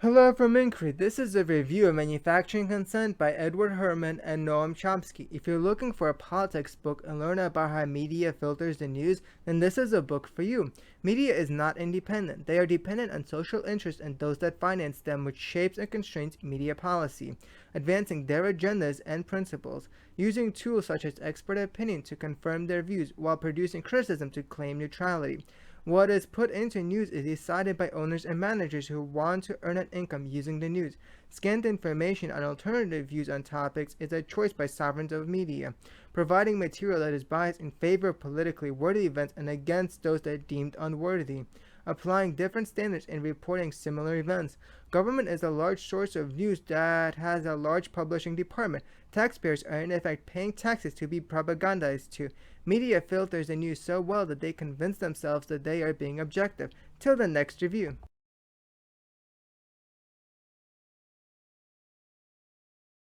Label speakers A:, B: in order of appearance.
A: Hello from Inquiry. This is a review of Manufacturing Consent by Edward Herman and Noam Chomsky. If you're looking for a politics book and learn about how media filters the news, then this is a book for you. Media is not independent. They are dependent on social interests and those that finance them, which shapes and constrains media policy, advancing their agendas and principles, using tools such as expert opinion to confirm their views while producing criticism to claim neutrality. What is put into news is decided by owners and managers who want to earn an income using the news. Scant information on alternative views on topics is a choice by sovereigns of media, providing material that is biased in favor of politically worthy events and against those that are deemed unworthy, applying different standards in reporting similar events. Government is a large source of news that has a large publishing department. Taxpayers are in effect paying taxes to be propagandized to. Media filters the news so well that they convince themselves that they are being objective. Till the next review.